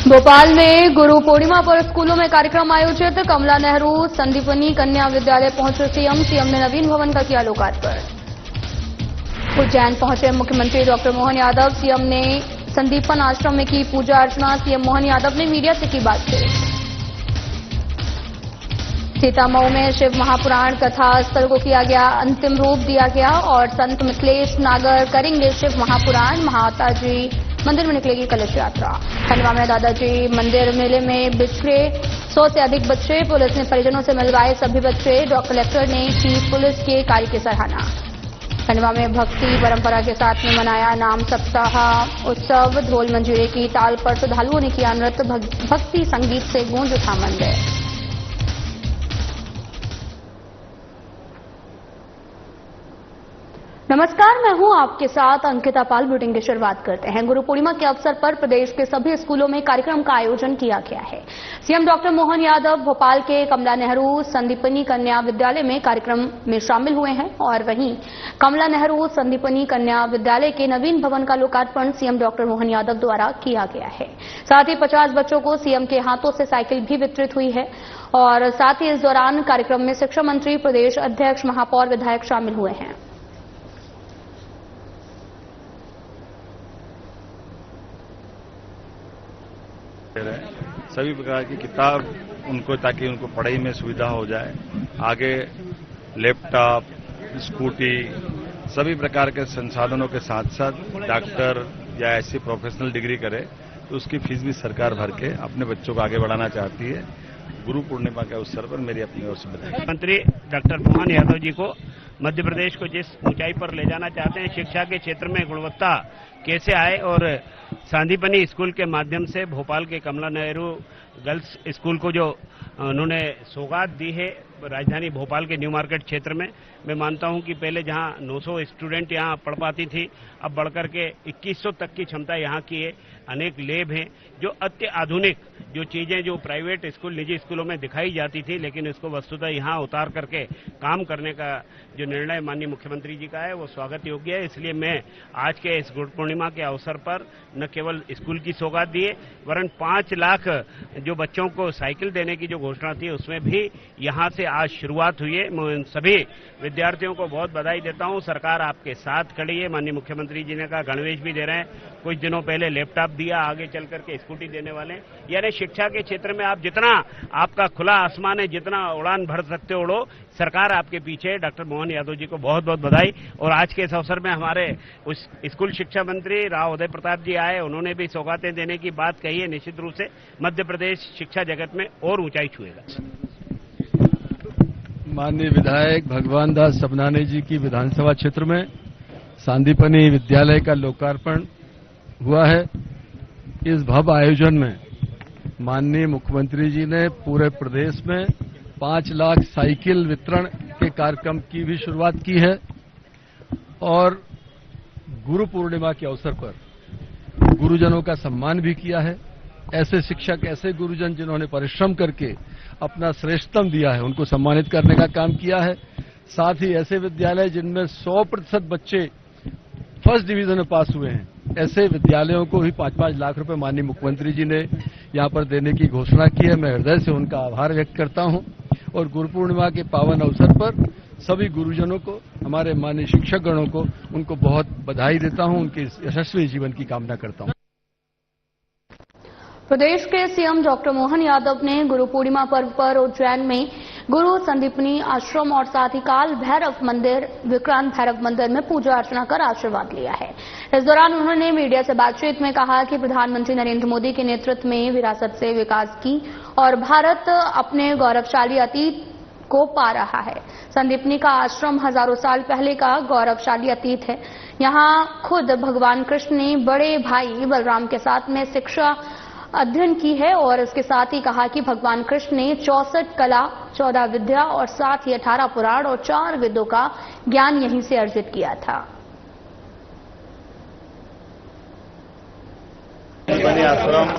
भोपाल में गुरु पूर्णिमा पर स्कूलों में कार्यक्रम आयोजित। कमला नेहरू संदीपनी कन्या विद्यालय पहुंचे सीएम ने नवीन भवन का किया लोकार्पण। उज्जैन पहुंचे मुख्यमंत्री डॉक्टर मोहन यादव। सीएम ने संदीपन आश्रम में की पूजा अर्चना। सीएम मोहन यादव ने मीडिया से की बातचीत। सीतामऊ में शिव महापुराण कथा स्थल को किया गया अंतिम रूप दिया गया और संत मिथिलेश नागर करेंगे शिव महापुराण। माताजी मंदिर में निकलेगी कलश यात्रा। खंडवा में दादाजी मंदिर मेले में बिखरे 100 से अधिक बच्चे। पुलिस ने परिजनों से मिलवाए सभी बच्चे। कलेक्टर ने की पुलिस के कार्य की सराहना। खंडवा में भक्ति परंपरा के साथ में मनाया नाम सप्ताह उत्सव। ढोल मंजीरे की ताल पर श्रद्धालुओं ने किया नृत्य। भक्ति संगीत से गूंज उठा मंदिर। नमस्कार, मैं हूं आपके साथ अंकिता पाल। बुलेटिन की शुरुआत करते हैं। गुरु पूर्णिमा के अवसर पर प्रदेश के सभी स्कूलों में कार्यक्रम का आयोजन किया गया है। सीएम डॉक्टर मोहन यादव भोपाल के कमला नेहरू संदीपनी कन्या विद्यालय में कार्यक्रम में शामिल हुए हैं और वहीं कमला नेहरू संदीपनी कन्या विद्यालय के नवीन भवन का लोकार्पण सीएम डॉक्टर मोहन यादव द्वारा किया गया है। साथ ही 50 बच्चों को सीएम के हाथों से साइकिल भी वितरित हुई है और साथ ही इस दौरान कार्यक्रम में शिक्षा मंत्री, प्रदेश अध्यक्ष, महापौर, विधायक शामिल हुए हैं। सभी प्रकार की किताब उनको, ताकि उनको पढ़ाई में सुविधा हो जाए। आगे लैपटॉप, स्कूटी, सभी प्रकार के संसाधनों के साथ साथ डॉक्टर या ऐसी प्रोफेशनल डिग्री करे तो उसकी फीस भी सरकार भर के अपने बच्चों को आगे बढ़ाना चाहती है। गुरु पूर्णिमा के अवसर पर मेरी अपनी ओर से बधाई। मंत्री डॉक्टर मोहन यादव जी को मध्य प्रदेश को जिस ऊंचाई पर ले जाना चाहते हैं, शिक्षा के क्षेत्र में गुणवत्ता कैसे आए और संदीपनी स्कूल के माध्यम से भोपाल के कमला नेहरू गर्ल्स स्कूल को जो उन्होंने सौगात दी है राजधानी भोपाल के न्यू मार्केट क्षेत्र में, मैं मानता हूं कि पहले जहां 900 स्टूडेंट यहां पढ़ पाती थी, अब बढ़कर के 2100 तक की क्षमता यहां की है। अनेक लैब हैं जो अत्याधुनिक जो चीजें जो प्राइवेट स्कूल, निजी स्कूलों में दिखाई जाती थी, लेकिन इसको वस्तुतः यहां उतार करके काम करने का जो निर्णय माननीय मुख्यमंत्री जी का है वो स्वागत योग्य है। इसलिए मैं आज के इस गुरु पूर्णिमा के अवसर पर न केवल स्कूल की सौगात दी है वरन 5 लाख जो बच्चों को साइकिल देने की जो घोषणा थी उसमें भी यहां से आज शुरुआत हुई है। मैं सभी विद्यार्थियों को बहुत बधाई देता हूं। सरकार आपके साथ खड़ी है। माननीय मुख्यमंत्री जी ने कहा गणवेश भी दे रहे हैं, कुछ दिनों पहले लैपटॉप दिया, आगे चल करके स्कूटी देने वाले। यानी शिक्षा के क्षेत्र में आप जितना आपका खुला आसमान है, जितना उड़ान भर सकते हो उड़ो, सरकार आपके पीछे है। डॉक्टर मोहन यादव जी को बहुत बहुत बधाई। और आज के इस अवसर में हमारे उस स्कूल शिक्षा मंत्री राव उदय प्रताप जी आए, उन्होंने भी सौगातें देने की बात कही है। निश्चित रूप से मध्य प्रदेश शिक्षा जगत में और ऊंचाई छुएगा। माननीय विधायक भगवान दास सबनानी जी की विधानसभा क्षेत्र में संदीपनी विद्यालय का लोकार्पण हुआ है। इस भव्य आयोजन में माननीय मुख्यमंत्री जी ने पूरे प्रदेश में 5 लाख साइकिल वितरण के कार्यक्रम की भी शुरुआत की है और गुरु पूर्णिमा के अवसर पर गुरुजनों का सम्मान भी किया है। ऐसे शिक्षक, ऐसे गुरुजन जिन्होंने परिश्रम करके अपना श्रेष्ठतम दिया है, उनको सम्मानित करने का काम किया है। साथ ही ऐसे विद्यालय जिनमें 100% बच्चे फर्स्ट डिवीजन में पास हुए हैं, ऐसे विद्यालयों को भी 5-5 लाख रुपए माननीय मुख्यमंत्री जी ने यहां पर देने की घोषणा की है। मैं हृदय से उनका आभार व्यक्त करता हूं और गुरु पूर्णिमा के पावन अवसर पर सभी गुरुजनों को, हमारे माननीय शिक्षकगणों को, उनको बहुत बधाई देता हूं। उनके यशस्वी जीवन की कामना करता हूं। प्रदेश के सीएम डॉक्टर मोहन यादव ने गुरु पूर्णिमा पर्व पर उज्जैन में गुरु संदीपनी आश्रम और साथ ही काल भैरव मंदिर, विक्रांत भैरव मंदिर में पूजा अर्चना कर आशीर्वाद लिया है। इस दौरान उन्होंने मीडिया से बातचीत में कहा कि प्रधानमंत्री नरेंद्र मोदी के नेतृत्व में विरासत से विकास की और भारत अपने गौरवशाली अतीत को पा रहा है। संदीपनी का आश्रम हजारों साल पहले का गौरवशाली अतीत है। यहाँ खुद भगवान कृष्ण ने बड़े भाई बलराम के साथ में शिक्षा अध्ययन की है और इसके साथ ही कहा कि भगवान कृष्ण ने 64 कला, 14 विद्या और साथ ही 18 पुराण और 4 वेदों का ज्ञान यहीं से अर्जित किया था। आश्रम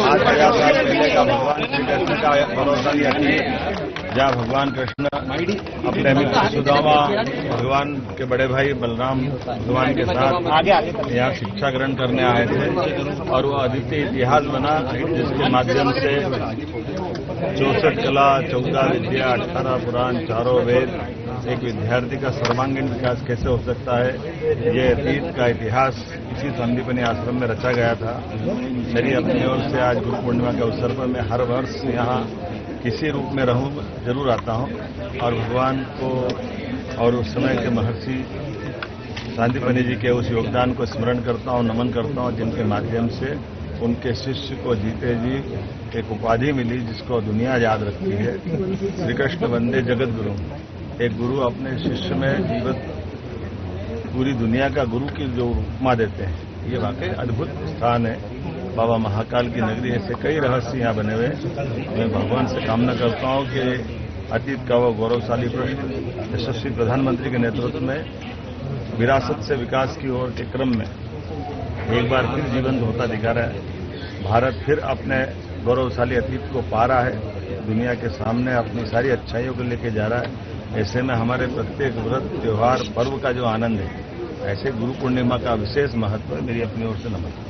आज 50 साल पहले का भगवान श्री कृष्ण का गौरवशाली अतीत जहाँ भगवान कृष्ण अपने मित्र सुदामा, भगवान के बड़े भाई बलराम भगवान के साथ यहाँ शिक्षा ग्रहण करने आए थे और वो अद्वितीय इतिहास बना जिसके माध्यम से 64 कला, 14 विद्या, 18 पुराण, 4 वेद, एक विद्यार्थी का सर्वांगीण विकास कैसे हो सकता है, ये अतीत का इतिहास इसी संदीपनी आश्रम में रचा गया था। मेरी अपनी ओर से आज गुरु पूर्णिमा के अवसर पर मैं हर वर्ष यहाँ किसी रूप में रहूं जरूर आता हूं और भगवान को और उस समय के महर्षि सांदीपनि जी के उस योगदान को स्मरण करता हूं, नमन करता हूं, जिनके माध्यम से उनके शिष्य को जीते जी एक उपाधि मिली जिसको दुनिया याद रखती है, श्री कृष्ण वंदे जगत गुरु। एक गुरु अपने शिष्य में जीवित पूरी दुनिया का गुरु की जो उपमा देते हैं, ये वाकई अद्भुत स्थान है। बाबा महाकाल की नगरी, ऐसे कई रहस्य यहाँ बने हुए। मैं भगवान से कामना करता हूँ कि अतीत का वो गौरवशाली प्रश्न यशस्वी प्रधानमंत्री के नेतृत्व में विरासत से विकास की ओर के क्रम में एक बार फिर जीवंत होता दिखा रहा है। भारत फिर अपने गौरवशाली अतीत को पा रहा है, दुनिया के सामने अपनी सारी अच्छाइयों को लेके जा रहा है। ऐसे में हमारे प्रत्येक व्रत, त्योहार, पर्व का जो आनंद है, ऐसे गुरु पूर्णिमा का विशेष महत्व है। मेरी अपनी ओर से नमन।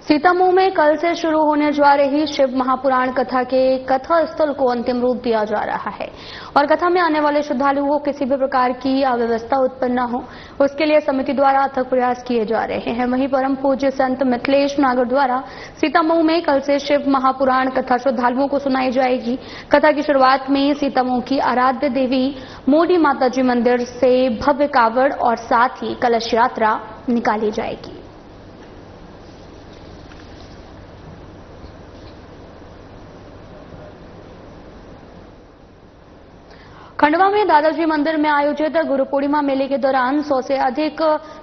सीतामऊ में कल से शुरू होने जा रही शिव महापुराण कथा के कथा स्थल को अंतिम रूप दिया जा रहा है और कथा में आने वाले श्रद्धालुओं को किसी भी प्रकार की अव्यवस्था उत्पन्न न हो, उसके लिए समिति द्वारा अथक प्रयास किए जा रहे हैं। वहीं परम पूज्य संत मिथिलेश नागर द्वारा सीतामऊ में कल से शिव महापुराण कथा श्रद्धालुओं को सुनाई जाएगी। कथा की शुरुआत में सीतामऊ की आराध्य देवी मोडी माताजी मंदिर से भव्य कावड़ और साथ ही कलश यात्रा निकाली जाएगी। खंडवा में दादाजी मंदिर में आयोजित गुरु पूर्णिमा मेले के दौरान 100 से अधिक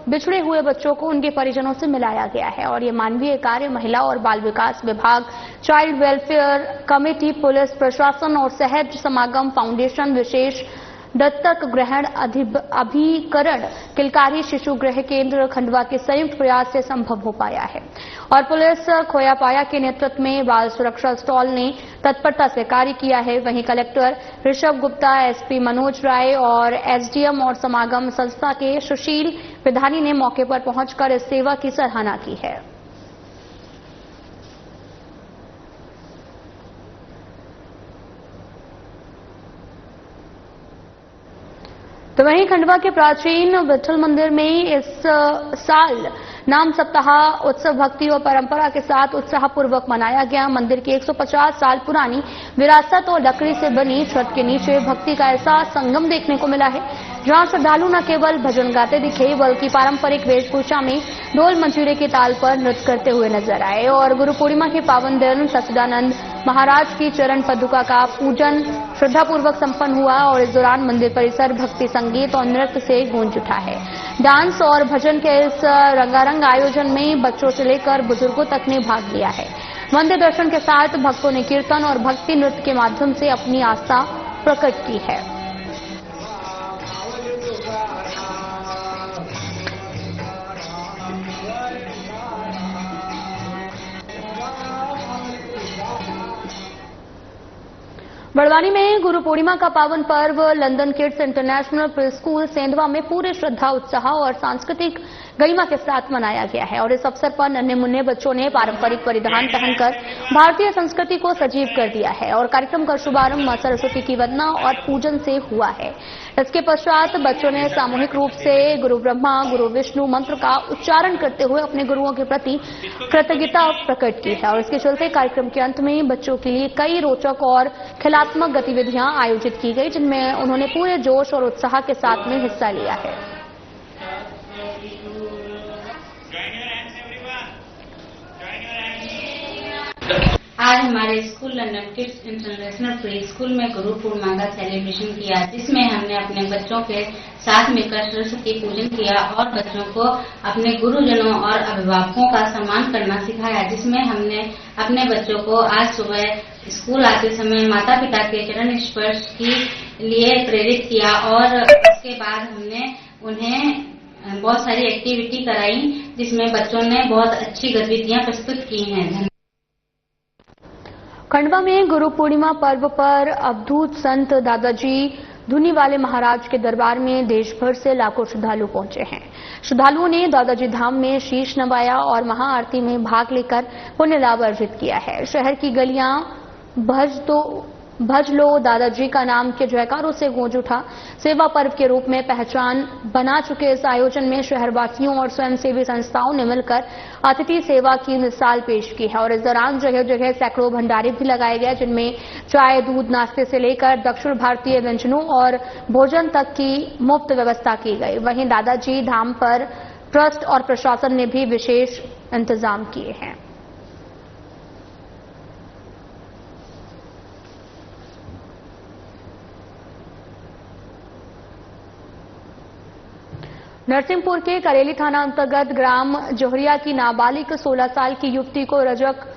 बिछड़े हुए बच्चों को उनके परिजनों से मिलाया गया है और ये मानवीय कार्य महिला और बाल विकास विभाग, चाइल्ड वेलफेयर कमेटी, पुलिस प्रशासन और सहज समागम फाउंडेशन, विशेष दत्तक ग्रहण अभिकरण किलकारी शिशु गृह केंद्र खंडवा के संयुक्त प्रयास से संभव हो पाया है और पुलिस खोयापाया के नेतृत्व में बाल सुरक्षा स्टॉल ने तत्परता से कार्य किया है। वहीं कलेक्टर ऋषभ गुप्ता, एसपी मनोज राय और एसडीएम और समागम संस्था के सुशील विधानी ने मौके पर पहुंचकर इस सेवा की सराहना की है। तो वहीं खंडवा के प्राचीन विठल मंदिर में इस साल नाम सप्ताह उत्सव भक्ति और परंपरा के साथ उत्साहपूर्वक मनाया गया। मंदिर की 150 साल पुरानी विरासत और लकड़ी से बनी छत के नीचे भक्ति का ऐसा संगम देखने को मिला है, जहां श्रद्धालु न केवल भजन गाते दिखे बल्कि पारंपरिक वेशभूषा में ढोल मंजीरे के ताल पर नृत्य करते हुए नजर आए और गुरु पूर्णिमा के पावन दिन सच्चिदानंद महाराज की चरण पदुका का पूजन श्रद्धापूर्वक संपन्न हुआ और इस दौरान मंदिर परिसर भक्ति, संगीत और नृत्य से गूंज उठा है। डांस और भजन के इस रंगारंग आयोजन में बच्चों से लेकर बुजुर्गों तक ने भाग लिया है। मंदिर दर्शन के साथ भक्तों ने कीर्तन और भक्ति नृत्य के माध्यम से अपनी आस्था प्रकट की है। बड़वानी में गुरु पूर्णिमा का पावन पर्व London kids international pre school Sendhwa में पूरे श्रद्धा, उत्साह और सांस्कृतिक गरिमा के साथ मनाया गया है और इस अवसर पर नन्हे मुन्ने बच्चों ने पारंपरिक परिधान पहनकर भारतीय संस्कृति को सजीव कर दिया है और कार्यक्रम का शुभारंभ मां सरस्वती की वंदना और पूजन से हुआ है। इसके पश्चात बच्चों ने सामूहिक रूप से गुरु ब्रह्मा गुरु विष्णु मंत्र का उच्चारण करते हुए अपने गुरुओं के प्रति कृतज्ञता प्रकट की है और इसके चलते कार्यक्रम के अंत में बच्चों के लिए कई रोचक और खिलात्मक गतिविधियां आयोजित की गई, जिनमें उन्होंने पूरे जोश और उत्साह के साथ में हिस्सा लिया है। आज हमारे school London kids international pre school में गुरु पूर्णिमा का सेलिब्रेशन किया, जिसमें हमने अपने बच्चों के साथ मिलकर सरस्वती पूजन किया और बच्चों को अपने गुरुजनों और अभिभावकों का सम्मान करना सिखाया, जिसमें हमने अपने बच्चों को आज सुबह स्कूल आते समय माता पिता के चरण स्पर्श के लिए प्रेरित किया और उसके बाद हमने उन्हें बहुत सारी एक्टिविटी कराई, जिसमें बच्चों ने बहुत अच्छी गतिविधियां प्रस्तुत की हैं। खंडवा में गुरु पूर्णिमा पर्व पर अवधूत संत दादाजी धुनी वाले महाराज के दरबार में देश भर से लाखों श्रद्धालु पहुंचे हैं। श्रद्धालुओं ने दादाजी धाम में शीश नवाया और महाआरती में भाग लेकर पुण्य लाभ अर्जित किया है। शहर की गलियां भज लो दादाजी का नाम के जयकारों से गूंज उठा। सेवा पर्व के रूप में पहचान बना चुके इस आयोजन में शहरवासियों और स्वयंसेवी संस्थाओं ने मिलकर अतिथि सेवा की मिसाल पेश की है और इस दौरान जगह जगह सैकड़ों भंडारे भी लगाए गए, जिनमें चाय, दूध, नाश्ते से लेकर दक्षिण भारतीय व्यंजनों और भोजन तक की मुफ्त व्यवस्था की गई। वहीं दादाजी धाम पर ट्रस्ट और प्रशासन ने भी विशेष इंतजाम किए हैं। नरसिंहपुर के करेली थाना अंतर्गत ग्राम जोहरिया की नाबालिग 16 साल की युवती को रजक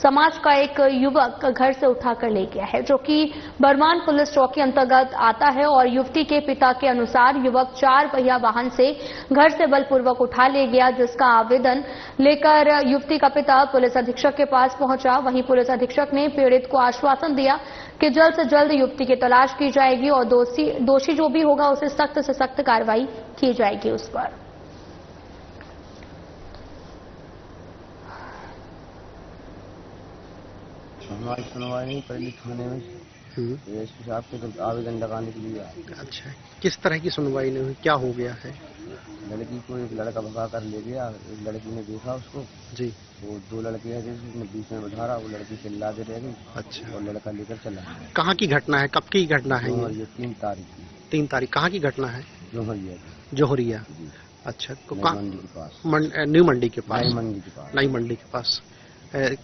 समाज का एक युवक घर से उठाकर ले गया है, जो कि बरमान पुलिस चौकी अंतर्गत आता है और युवती के पिता के अनुसार युवक 4 पहिया वाहन से घर से बलपूर्वक उठा ले गया, जिसका आवेदन लेकर युवती का पिता पुलिस अधीक्षक के पास पहुंचा। वहीं पुलिस अधीक्षक ने पीड़ित को आश्वासन दिया कि जल्द से जल्द युवती की तलाश की जाएगी और दोषी जो भी होगा उसे सख्त से सख्त कार्रवाई की जाएगी उस पर। हमारी सुनवाई नहीं पहले थाने में एसपी साहब के आवेदन लगाने के लिए। अच्छा, किस तरह की सुनवाई नहीं हुई, क्या हो गया है? लड़की को एक लड़का भगा कर ले गया। एक लड़की ने देखा उसको जी, वो 2 लड़के हैं जिसने बीच में बैठा रहा, वो लड़की चिल्ला के रह गई। अच्छा, और लड़का लेकर चला। कहाँ की घटना है, कब की घटना है? ये 3 तारीख की। 3 तारीख कहाँ की घटना है? जोहरिया। अच्छा, तो मंडी के पास, न्यू मंडी के पास, नई मंडी के पास।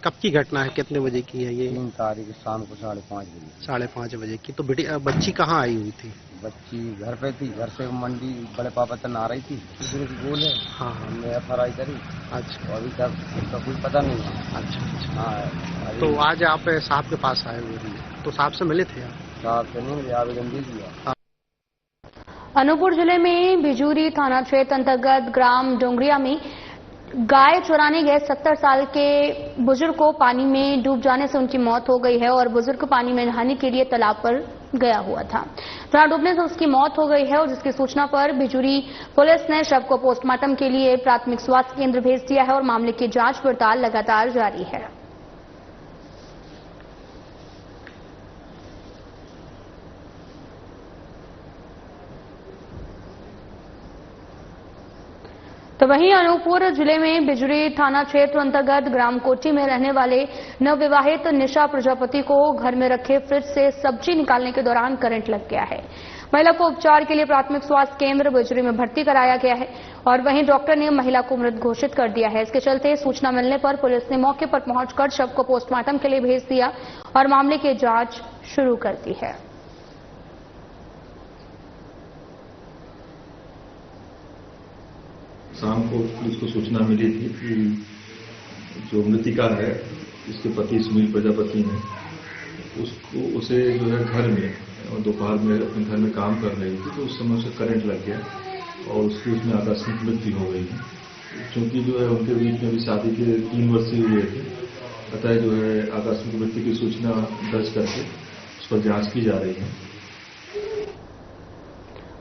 कब की घटना है, कितने बजे की है ये? 3 तारीख शाम को 5:30 बजे। 5:30 बजे की। तो बच्ची कहाँ आई हुई थी? बच्ची घर पे थी, घर से मंडी बड़े पापा तक आ रही थी। दूसरे की गोल है। हाँ, हमने FRI करी। अच्छा, अभी तक उसका कुछ पता नहीं है। अच्छा, हाँ। तो आज आप साहब के पास आए हुए थे, तो साहब से मिले थे आप? साहब से नहीं, आवेदन दे दिया। अनूपपुर जिले में बिजूरी थाना क्षेत्र अंतर्गत ग्राम डोंगरिया में गाय चुराने गए 70 साल के बुजुर्ग को पानी में डूब जाने से उनकी मौत हो गई है और बुजुर्ग पानी में नहाने के लिए तालाब पर गया हुआ था, जहां डूबने से उसकी मौत हो गई है और जिसकी सूचना पर बिजूरी पुलिस ने शव को पोस्टमार्टम के लिए प्राथमिक स्वास्थ्य केंद्र भेज दिया है और मामले की जांच पड़ताल लगातार जारी है। तो वहीं अनूपपुर जिले में बिजूरी थाना क्षेत्र अंतर्गत ग्राम कोठी में रहने वाले नवविवाहित निशा प्रजापति को घर में रखे फ्रिज से सब्जी निकालने के दौरान करंट लग गया है। महिला को उपचार के लिए प्राथमिक स्वास्थ्य केंद्र बिजूरी में भर्ती कराया गया है और वहीं डॉक्टर ने महिला को मृत घोषित कर दिया है। इसके चलते सूचना मिलने पर पुलिस ने मौके पर पहुंचकर शव को पोस्टमार्टम के लिए भेज दिया और मामले की जांच शुरू कर दी है। शाम को पुलिस को सूचना मिली थी कि जो मृतिका है, इसके पति सुनील प्रजापति हैं, उसे जो है घर में दोपहर में अपने घर में काम कर रही थी, तो उस समय उसे करंट लग गया और उसकी उसमें आकस्मिक मृत्यु हो गई है। क्योंकि जो है उनके बीच में भी शादी के 3 वर्ष ही हुए थे, अतः जो है आकस्मिक मृत्यु की सूचना दर्ज करके उस पर जांच की जा रही है।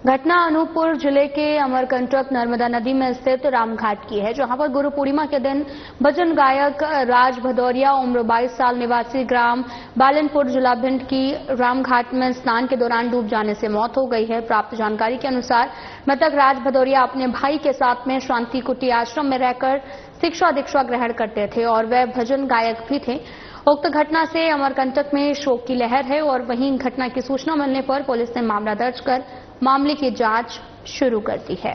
घटना अनूपपुर जिले के अमरकंटक नर्मदा नदी में स्थित रामघाट की है, जहां पर गुरु पूर्णिमा के दिन भजन गायक राज भदौरिया उम्र 22 साल निवासी ग्राम बालनपुर जिला भिंड की रामघाट में स्नान के दौरान डूब जाने से मौत हो गई है। प्राप्त जानकारी के अनुसार मृतक राज भदौरिया अपने भाई के साथ में शांति कुटी आश्रम में रहकर शिक्षा दीक्षा ग्रहण करते थे और वह भजन गायक भी थे। उक्त घटना से अमरकंटक में शोक की लहर है और वहीं घटना की सूचना मिलने पर पुलिस ने मामला दर्ज कर मामले की जांच शुरू कर दी है।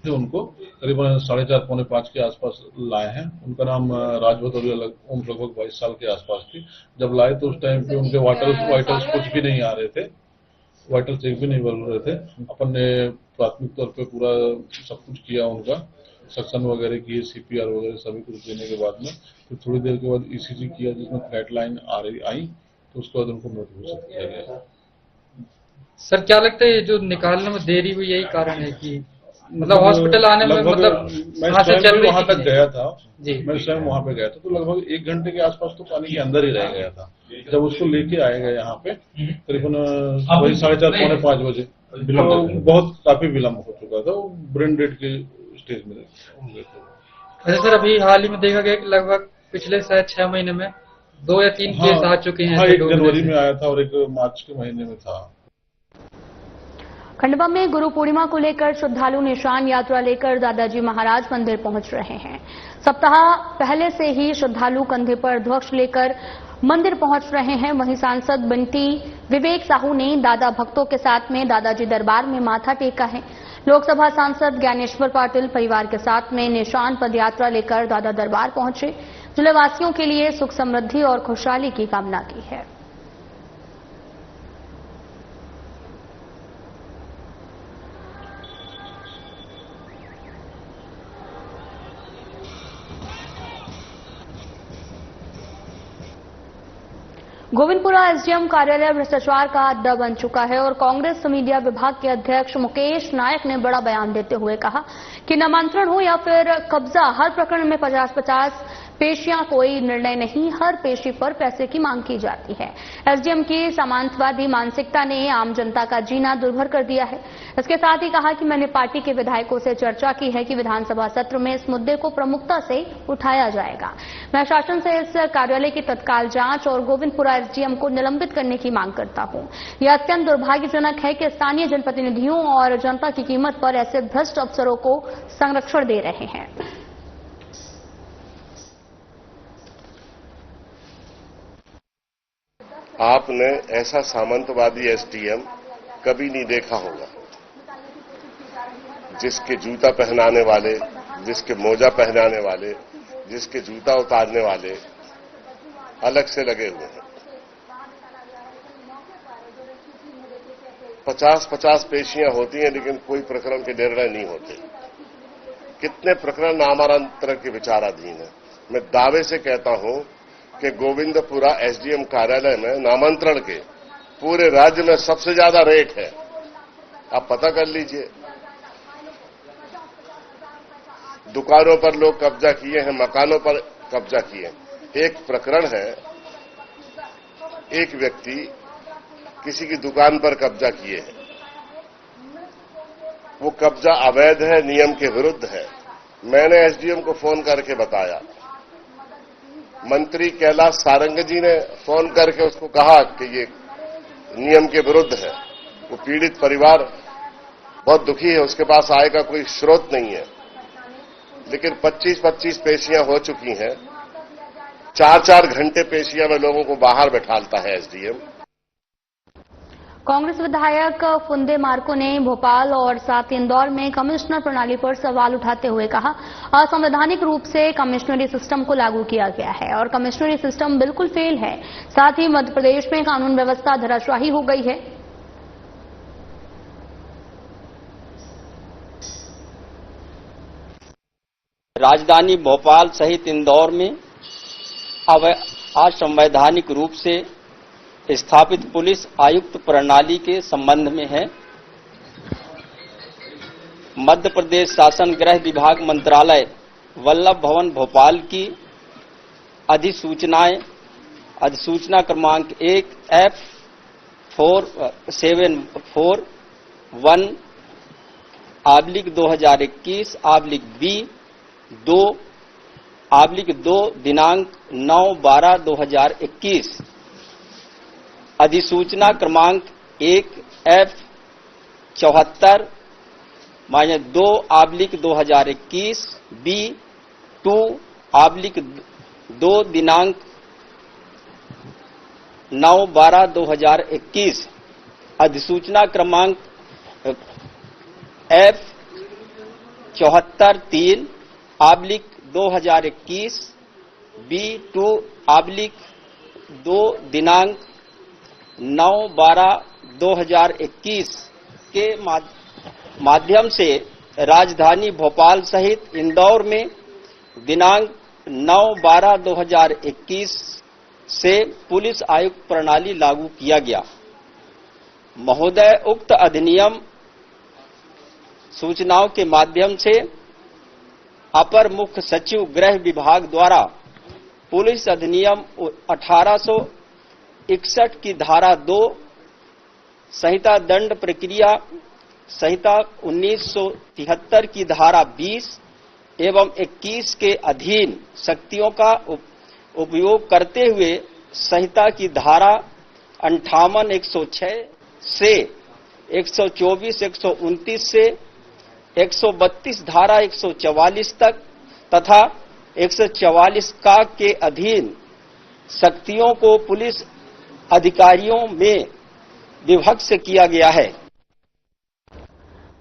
जो उनको करीबन 4:30 पौने 5 के आसपास लाए हैं। उनका नाम राज भदौरिया उम्र लगभग 22 साल के आसपास थी। जब लाए तो उस टाइम पे उनके वाइटल्स कुछ भी नहीं आ रहे थे, वाइटल चेक भी नहीं बन रहे थे। अपन ने प्राथमिक तौर पे पूरा सब कुछ किया, उनका सक्शन वगैरह किए, CPR वगैरह सभी कुछ देने के बाद में फिर थोड़ी देर के बाद ECG किया, जिसमें फ्लैट लाइन आई, तो उसके बाद उनको मृत घोषित किया गया। सर क्या लगता है ये जो निकालने में देरी हुई यही कारण है कि मतलब हॉस्पिटल आने में मतलब मैं स्वयं वहां तक गया था जी, मैं स्वयं वहां पे गया था, तो लगभग 1 घंटे के आसपास तो पानी के अंदर ही रह गया था। जब उसको लेके आए गए यहाँ पे करीबन वही 4:30 पौने 5 बजे, तो बहुत काफी विलम्ब हो चुका था, ब्रेन डेड के स्टेज में हो गए थे। अच्छा सर, अभी हाल ही में देखा गया कि लगभग पिछले शायद 6 महीने में 2 या 3 केस आ चुके हैं। 1 जनवरी में आया था और 1 मार्च के महीने में था। खंडवा में गुरु पूर्णिमा को लेकर श्रद्धालु निशान यात्रा लेकर दादाजी महाराज मंदिर पहुंच रहे हैं। सप्ताह पहले से ही श्रद्धालु कंधे पर ध्वज लेकर मंदिर पहुंच रहे हैं। वहीं सांसद बंटी विवेक साहू ने दादा भक्तों के साथ में दादाजी दरबार में माथा टेका है। लोकसभा सांसद ज्ञानेश्वर पाटिल परिवार के साथ में निशान पदयात्रा लेकर दादा दरबार पहुंचे। जिलेवासियों के लिए सुख समृद्धि और खुशहाली की कामना की है। गोविंदपुरा एसडीएम कार्यालय भ्रष्टाचार का अड्डा बन चुका है और कांग्रेस मीडिया विभाग के अध्यक्ष मुकेश नायक ने बड़ा बयान देते हुए कहा कि नामांतरण हो या फिर कब्जा, हर प्रकरण में 50-50 पेशियां कोई निर्णय नहीं, हर पेशी पर पैसे की मांग की जाती है। एसडीएम की सामंतवादी मानसिकता ने आम जनता का जीना दुर्भर कर दिया है। इसके साथ ही कहा कि मैंने पार्टी के विधायकों से चर्चा की है कि विधानसभा सत्र में इस मुद्दे को प्रमुखता से उठाया जाएगा। मैं शासन से इस कार्यालय की तत्काल जांच और गोविंदपुरा एसडीएम को निलंबित करने की मांग करता हूं। यह अत्यंत दुर्भाग्यजनक है कि स्थानीय जनप्रतिनिधियों और जनता की कीमत पर ऐसे भ्रष्ट अफसरों को संरक्षण दे रहे हैं। आपने ऐसा सामंतवादी एसडीएम कभी नहीं देखा होगा, जिसके जूता पहनाने वाले, जिसके मोजा पहनाने वाले, जिसके जूता उतारने वाले अलग से लगे हुए हैं। 50-50 पेशियां होती हैं लेकिन कोई प्रकरण के निर्णय नहीं होते। कितने प्रकरण नामांतरण के विचाराधीन है। मैं दावे से कहता हूं कि गोविंदपुरा एसडीएम कार्यालय में नामांतरण के पूरे राज्य में सबसे ज्यादा रेट है। आप पता कर लीजिए। दुकानों पर लोग कब्जा किए हैं, मकानों पर कब्जा किए हैं। एक प्रकरण है, एक व्यक्ति किसी की दुकान पर कब्जा किए हैं। वो कब्जा अवैध है, नियम के विरुद्ध है। मैंने एसडीएम को फोन करके बताया। मंत्री कैलाश सारंग जी ने फोन करके उसको कहा कि ये नियम के विरुद्ध है। वो पीड़ित परिवार बहुत दुखी है, उसके पास आय का कोई स्रोत नहीं है। लेकिन 25-25 पेशियां हो चुकी हैं। 4-4 घंटे पेशियां में लोगों को बाहर बैठालता है एसडीएम। कांग्रेस विधायक फुंदे मार्को ने भोपाल और साथ इंदौर में कमिश्नर प्रणाली पर सवाल उठाते हुए कहा, असंवैधानिक रूप से कमिश्नरी सिस्टम को लागू किया गया है और कमिश्नरी सिस्टम बिल्कुल फेल है। साथ ही मध्य प्रदेश में कानून व्यवस्था धराशायी हो गई है। राजधानी भोपाल सहित इंदौर में असंवैधानिक रूप से स्थापित पुलिस आयुक्त प्रणाली के संबंध में है। मध्य प्रदेश शासन गृह विभाग मंत्रालय वल्लभ भवन भोपाल की अधिसूचना क्रमांक 1F4741/2021/B 2/2 दिनांक 9/12/2021, अधिसूचना क्रमांक 1F74-2/2021 B 2/2 दिनांक 9/12/2021, अधिसूचना क्रमांक F74-3/2021 B 2/2 दिनांक 9/12/2021 के माध्यम से राजधानी भोपाल सहित इंदौर में दिनांक 9/12/2021 से पुलिस आयुक्त प्रणाली लागू किया गया। महोदय, उक्त अधिनियम सूचनाओं के माध्यम से अपर मुख्य सचिव गृह विभाग द्वारा पुलिस अधिनियम 1861 की धारा 2, संहिता दंड प्रक्रिया संहिता 1973 की धारा 20 एवं 21 के अधीन शक्तियों का उपयोग करते हुए संहिता की धारा 58, 106 से 124, 129 से 132 धारा 144 तक तथा 144 का के अधीन शक्तियों को पुलिस अधिकारियों में विभक्त किया गया है।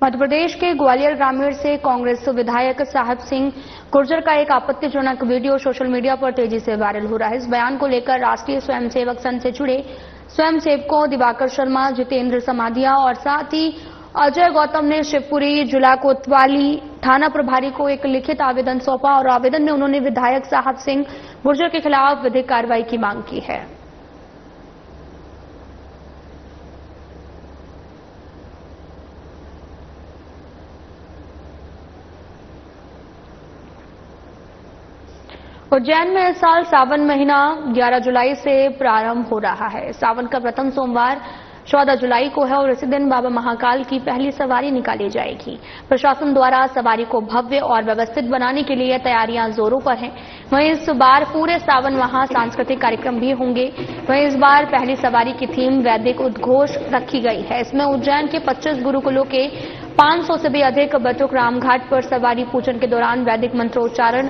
मध्य प्रदेश के ग्वालियर ग्रामीण से कांग्रेस विधायक साहिब सिंह गुर्जर का एक आपत्तिजनक वीडियो सोशल मीडिया पर तेजी से वायरल हो रहा है। इस बयान को लेकर राष्ट्रीय स्वयंसेवक संघ से जुड़े स्वयंसेवकों दिवाकर शर्मा, जितेंद्र समाधिया और साथ ही अजय गौतम ने शिवपुरी जिला कोतवाली थाना प्रभारी को एक लिखित आवेदन सौंपा और आवेदन में उन्होंने विधायक साहिब सिंह गुर्जर के खिलाफ विधिक कार्रवाई की मांग की है। उज्जैन में इस साल सावन महीना 11 जुलाई से प्रारंभ हो रहा है। सावन का प्रथम सोमवार 14 जुलाई को है और इसी दिन बाबा महाकाल की पहली सवारी निकाली जाएगी। प्रशासन द्वारा सवारी को भव्य और व्यवस्थित बनाने के लिए तैयारियां जोरों पर हैं। वहीं इस बार पूरे सावन माह सांस्कृतिक कार्यक्रम भी होंगे। वहीं इस बार पहली सवारी की थीम वैदिक उद्घोष रखी गई है। इसमें उज्जैन के 25 गुरुकुलों के 500 से भी अधिक बटुक रामघाट पर सवारी पूजन के दौरान वैदिक मंत्रोच्चारण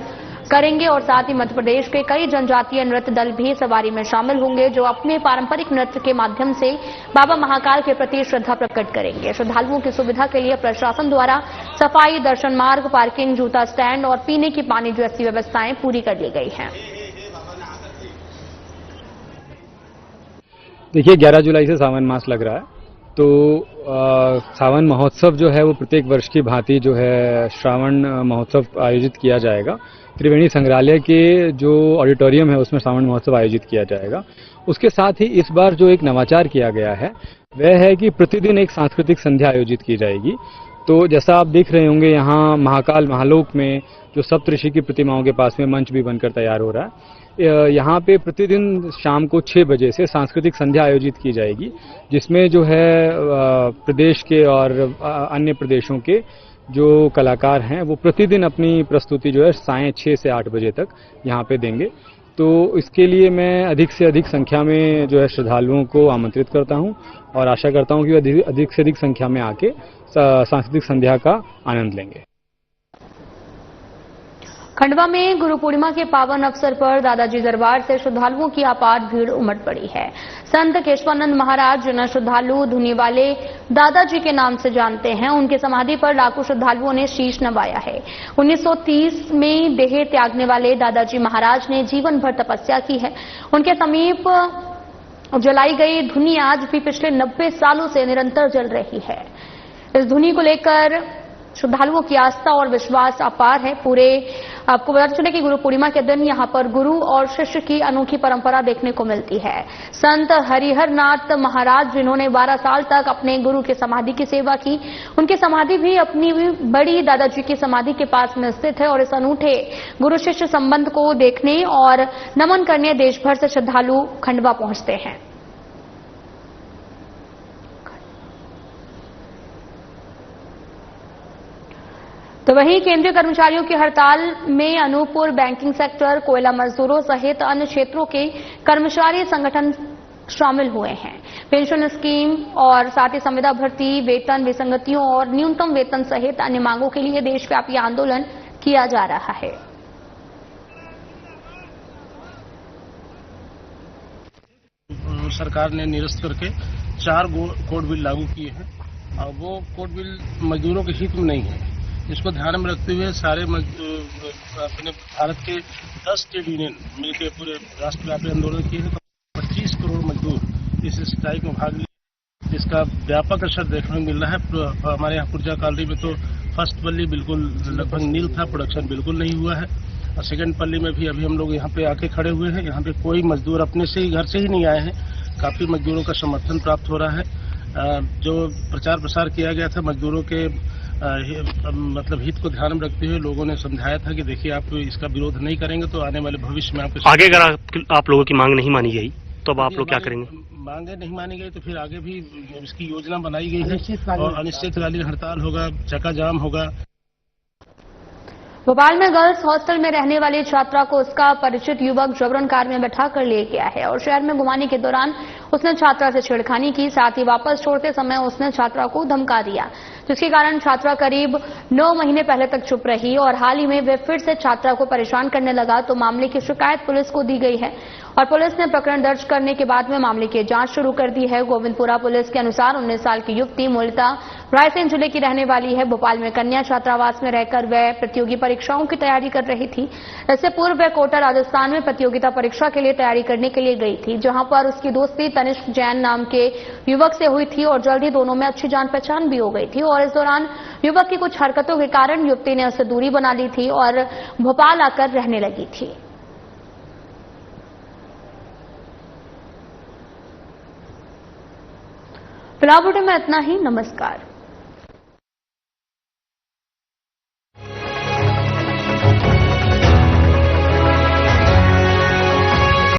करेंगे और साथ ही मध्य प्रदेश के कई जनजातीय नृत्य दल भी सवारी में शामिल होंगे, जो अपने पारंपरिक नृत्य के माध्यम से बाबा महाकाल के प्रति श्रद्धा प्रकट करेंगे। श्रद्धालुओं की सुविधा के लिए प्रशासन द्वारा सफाई, दर्शन मार्ग, पार्किंग, जूता स्टैंड और पीने की पानी जैसी व्यवस्थाएं पूरी कर ली गई हैं। देखिए, 11 जुलाई से सावन मास लग रहा है, तो सावन महोत्सव जो है वो प्रत्येक वर्ष की भांति जो है श्रावण महोत्सव आयोजित किया जाएगा। त्रिवेणी संग्रहालय के जो ऑडिटोरियम है उसमें सावन महोत्सव आयोजित किया जाएगा। उसके साथ ही इस बार जो एक नवाचार किया गया है वह है कि प्रतिदिन एक सांस्कृतिक संध्या आयोजित की जाएगी। तो जैसा आप देख रहे होंगे, यहाँ महाकाल महालोक में जो सप्तऋषि की प्रतिमाओं के पास में मंच भी बनकर तैयार हो रहा है। यहाँ पे प्रतिदिन शाम को 6 बजे से सांस्कृतिक संध्या आयोजित की जाएगी, जिसमें जो है प्रदेश के और अन्य प्रदेशों के जो कलाकार हैं वो प्रतिदिन अपनी प्रस्तुति जो है सायं 6 से 8 बजे तक यहाँ पे देंगे। तो इसके लिए मैं अधिक से अधिक संख्या में जो है श्रद्धालुओं को आमंत्रित करता हूँ और आशा करता हूँ कि वे अधिक से अधिक संख्या में आके सांस्कृतिक संध्या का आनंद लेंगे। खंडवा में गुरु पूर्णिमा के पावन अवसर पर दादाजी दरबार से श्रद्धालुओं की अपार भीड़ उमड़ पड़ी है। संत केशवानंद महाराज, जिन्हें श्रद्धालु धुनी वाले दादाजी के नाम से जानते हैं, उनकी समाधि पर लाखों श्रद्धालुओं ने शीश नवाया है। 1930 में देह त्यागने वाले दादाजी महाराज ने जीवन भर तपस्या की है। उनके समीप जलाई गई धुनी आज भी पिछले 90 सालों से निरंतर जल रही है। इस धुनी को लेकर श्रद्धालुओं की आस्था और विश्वास अपार है। आपको बता चले कि गुरु पूर्णिमा के दिन यहां पर गुरु और शिष्य की अनोखी परंपरा देखने को मिलती है। संत हरिहर नाथ महाराज, जिन्होंने 12 साल तक अपने गुरु की समाधि की सेवा की, उनकी समाधि भी अपनी बड़ी दादाजी की समाधि के पास में स्थित है और इस अनूठे गुरु शिष्य संबंध को देखने और नमन करने देश भर से श्रद्धालु खंडवा पहुंचते हैं। तो वहीं केंद्रीय कर्मचारियों की हड़ताल में अनूपपुर बैंकिंग सेक्टर, कोयला मजदूरों सहित अन्य क्षेत्रों के कर्मचारी संगठन शामिल हुए हैं। पेंशन स्कीम और साथ ही संविदा भर्ती, वेतन विसंगतियों और न्यूनतम वेतन सहित अन्य मांगों के लिए देशव्यापी आंदोलन किया जा रहा है। सरकार ने निरस्त करके 4 कोड बिल लागू किए हैं और वो कोड बिल मजदूरों के हित में नहीं है। इसको ध्यान में रखते हुए सारे अपने भारत के 10 ट्रेड यूनियन मिलकर पूरे राष्ट्रव्यापी आंदोलन किए हैं। 25 करोड़ मजदूर इस स्ट्राइक में भाग लिए, जिसका व्यापक असर देखने को मिल रहा है। हमारे यहाँ पुर्जा कॉलोनी में तो फर्स्ट पल्ली बिल्कुल लगभग नील था, प्रोडक्शन बिल्कुल नहीं हुआ है। और सेकेंड पल्ली में भी अभी हम लोग यहाँ पे आके खड़े हुए हैं। यहाँ पे कोई मजदूर अपने से ही घर से ही नहीं आए हैं। काफी मजदूरों का समर्थन प्राप्त हो रहा है। जो प्रचार प्रसार किया गया था मजदूरों के मतलब हित को ध्यान में रखते हुए लोगों ने समझाया था कि देखिए आप इसका विरोध नहीं करेंगे तो आने वाले भविष्य में आपको आगे अगर आप लोगों की मांग नहीं मानी गई तो अब आप लोग क्या करेंगे? मांगे नहीं मानी गई तो फिर आगे भी इसकी योजना बनाई गई है और अनिश्चितकालीन हड़ताल होगा, चक्का जाम होगा। भोपाल में गर्ल्स हॉस्टल में रहने वाली छात्रा को उसका परिचित युवक जबरन कार में बैठा कर ले गया है और शहर में घुमाने के दौरान उसने छात्रा से छेड़खानी की। साथ ही वापस छोड़ते समय उसने छात्रा को धमका दिया, जिसके कारण छात्रा करीब 9 महीने पहले तक चुप रही और हाल ही में वे फिर से छात्रा को परेशान करने लगा तो मामले की शिकायत पुलिस को दी गई है और पुलिस ने प्रकरण दर्ज करने के बाद में मामले की जांच शुरू कर दी है। गोविंदपुरा पुलिस के अनुसार 19 साल की युवती मूलतः रायसेन जिले की रहने वाली है। भोपाल में कन्या छात्रावास में रहकर वह प्रतियोगी परीक्षाओं की तैयारी कर रही थी। इससे पूर्व वह कोटा राजस्थान में प्रतियोगिता परीक्षा के लिए तैयारी करने के लिए गई थी, जहां पर उसकी दोस्ती तनिष्क जैन नाम के युवक से हुई थी और जल्द ही दोनों में अच्छी जान पहचान भी हो गई थी और इस दौरान युवक की कुछ हरकतों के कारण युवती ने उससे दूरी बना ली थी और भोपाल आकर रहने लगी थी। फिलहाल बुलेटिन में इतना ही। नमस्कार।